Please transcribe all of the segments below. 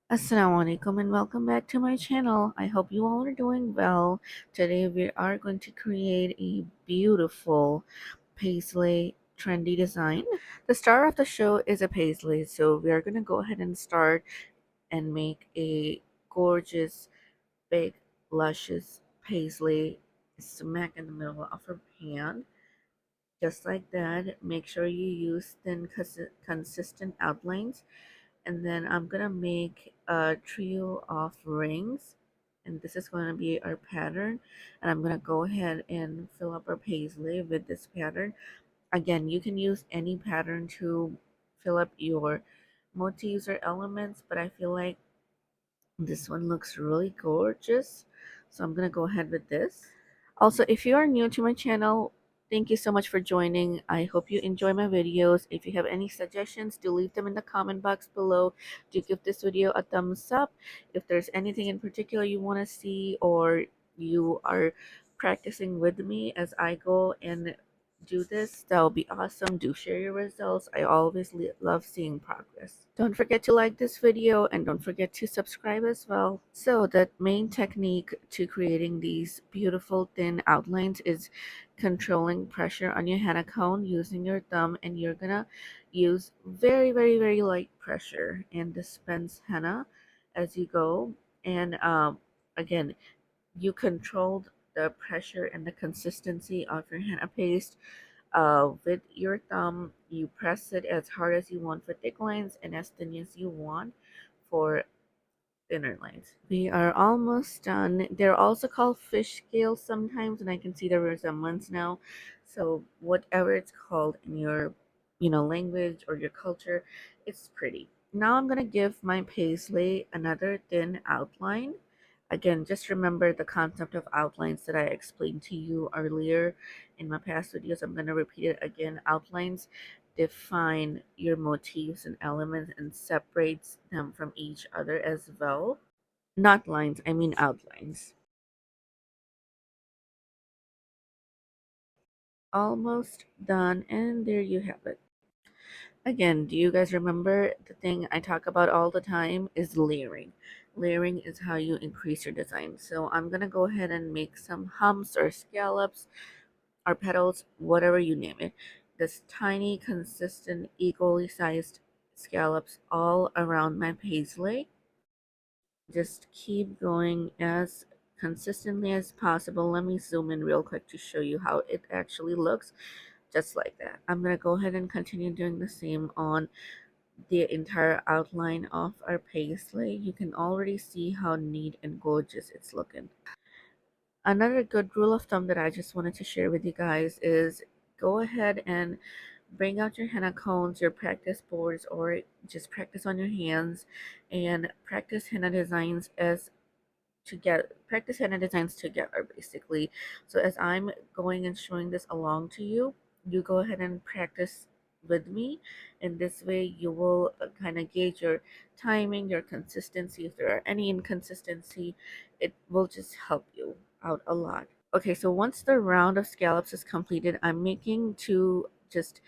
Assalamu alaikum and welcome back to my channel. I hope you all are doing well. Today we are going to create a beautiful paisley trendy design. The star of the show is a paisley, so we are going to go ahead and start and make a gorgeous, big, luscious paisley smack in the middle of her pan. Just like that, make sure you use thin, consistent outlines, and then I'm gonna make a trio of rings, and this is going to be our pattern, and I'm gonna go ahead and fill up our paisley with this pattern. Again, you can use any pattern to fill up your motifs or elements, but I feel like this one looks really gorgeous, so I'm gonna go ahead with this. Also, if you are new to my channel, thank you so much for joining. I hope you enjoy my videos. If you have any suggestions, do leave them in the comment box below. Do give this video a thumbs up. If there's anything in particular you want to see, or you are practicing with me as I go and do this, that will be awesome. Do share your results. I always love seeing progress. Don't forget to like this video and don't forget to subscribe as well. So the main technique to creating these beautiful thin outlines is controlling pressure on your henna cone using your thumb, and you're gonna use very light pressure and dispense henna as you go. And again, you controlled the pressure and the consistency of your henna paste. With your thumb, you press it as hard as you want for thick lines and as thin as you want for thinner lines. We are almost done. They're also called fish scales sometimes, and I can see the resemblance now. So whatever it's called in your, language or your culture, it's pretty. Now I'm gonna give my paisley another thin outline. Again, just remember the concept of outlines that I explained to you earlier in my past videos. I'm going to repeat it again. Outlines define your motifs and elements and separates them from each other as well. Not lines, I mean outlines. Almost done, and there you have it. Again, do you guys remember the thing I talk about all the time is layering? Layering is how you increase your design. So I'm going to go ahead and make some humps or scallops or petals, whatever you name it. This tiny, consistent, equally sized scallops all around my paisley. Just keep going as consistently as possible. Let me zoom in real quick to show you how it actually looks. Just like that. I'm going to go ahead and continue doing the same on the entire outline of our paisley. You can already see how neat and gorgeous it's looking. Another good rule of thumb that I just wanted to share with you guys is go ahead and bring out your henna cones, your practice boards, or just practice on your hands and practice henna designs as practice henna designs together basically. So as I'm going and showing this along to you, you go ahead and practice with me, and this way you will kind of gauge your timing, your consistency. If there are any inconsistency, it will just help you out a lot. Okay, so once the round of scallops is completed, I'm making two just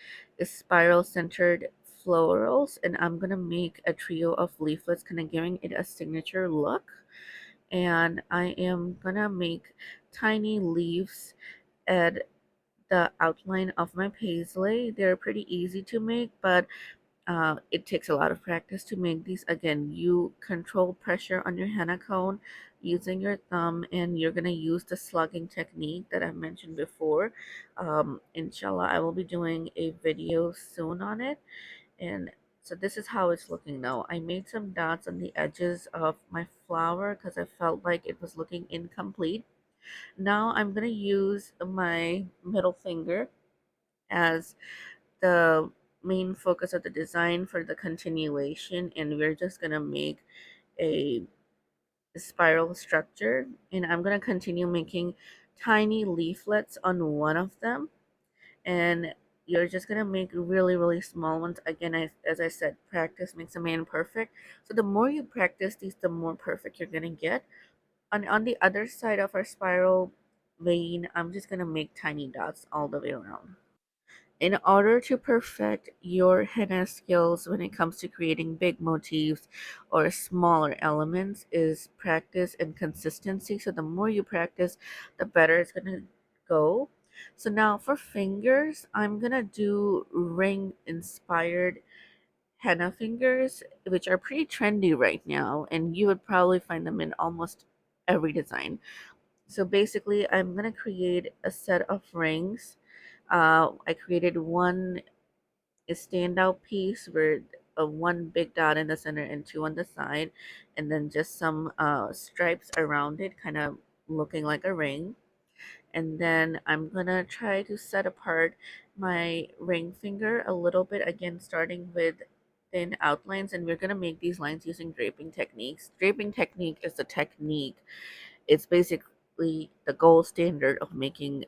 spiral centered florals, and I'm gonna make a trio of leaflets, kind of giving it a signature look. And I am gonna make tiny leaves at the outline of my paisley. They're pretty easy to make, but it takes a lot of practice to make these. Again, you control pressure on your henna cone using your thumb, and you're going to use the slugging technique that I mentioned before. Inshallah, I will be doing a video soon on it. And so this is how it's looking now. I made some dots on the edges of my flower because I felt like it was looking incomplete. Now I'm going to use my middle finger as the main focus of the design for the continuation, and we're just gonna make a spiral structure, and I'm gonna continue making tiny leaflets on one of them, and you're just gonna make really small ones. Again, as I said, practice makes a man perfect. So the more you practice these, the more perfect you're gonna get. On the other side of our spiral vein, I'm just gonna make tiny dots all the way around. In order to perfect your henna skills when it comes to creating big motifs or smaller elements is practice and consistency. So the more you practice, the better it's going to go. So now for fingers, I'm going to do ring inspired henna fingers, which are pretty trendy right now, and you would probably find them in almost every design. So basically, I'm going to create a set of rings. I created one standout piece with one big dot in the center and two on the side, and then just some stripes around it, kind of looking like a ring. And then I'm gonna try to set apart my ring finger a little bit, again starting with thin outlines, and we're gonna make these lines using draping techniques. Draping technique is the technique, it's basically the gold standard of making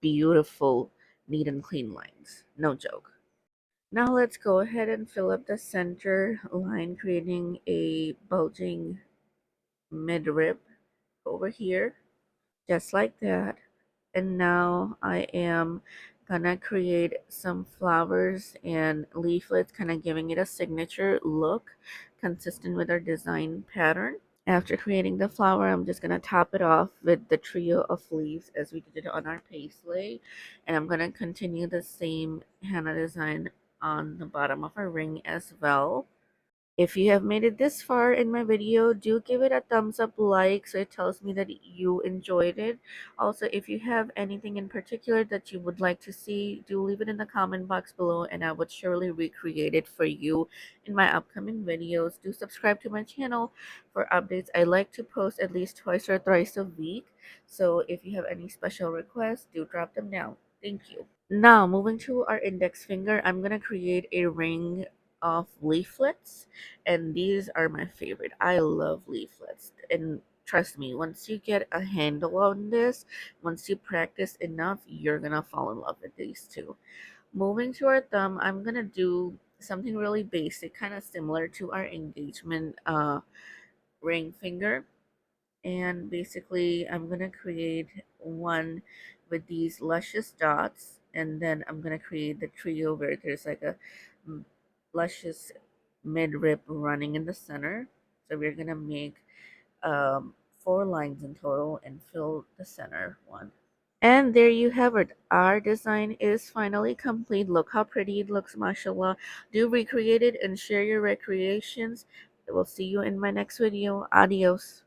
beautiful, neat and clean lines. No joke. Now let's go ahead and fill up the center line, creating a bulging midrib over here, just like that. And now I am gonna create some flowers and leaflets, kind of giving it a signature look consistent with our design pattern. After creating the flower, I'm just going to top it off with the trio of leaves as we did on our paisley. And I'm going to continue the same henna design on the bottom of our ring as well. If you have made it this far in my video, do give it a thumbs up like so it tells me that you enjoyed it. Also, if you have anything in particular that you would like to see, do leave it in the comment box below and I would surely recreate it for you in my upcoming videos. Do subscribe to my channel for updates. I like to post at least twice or thrice a week. So if you have any special requests, do drop them down. Thank you. Now, moving to our index finger, I'm going to create a ring of leaflets, and these are my favorite. I love leaflets, and trust me, once you get a handle on this, once you practice enough, you're going to fall in love with these two. Moving to our thumb, I'm going to do something really basic, kind of similar to our engagement ring finger, and basically I'm gonna create one with these luscious dots, and then I'm gonna create the trio where there's like a mm, luscious midrib running in the center. So we're gonna make four lines in total and fill the center one. And there you have it. Our design is finally complete. Look how pretty it looks, mashallah. Do recreate it and share your recreations. I will see you in my next video. Adios.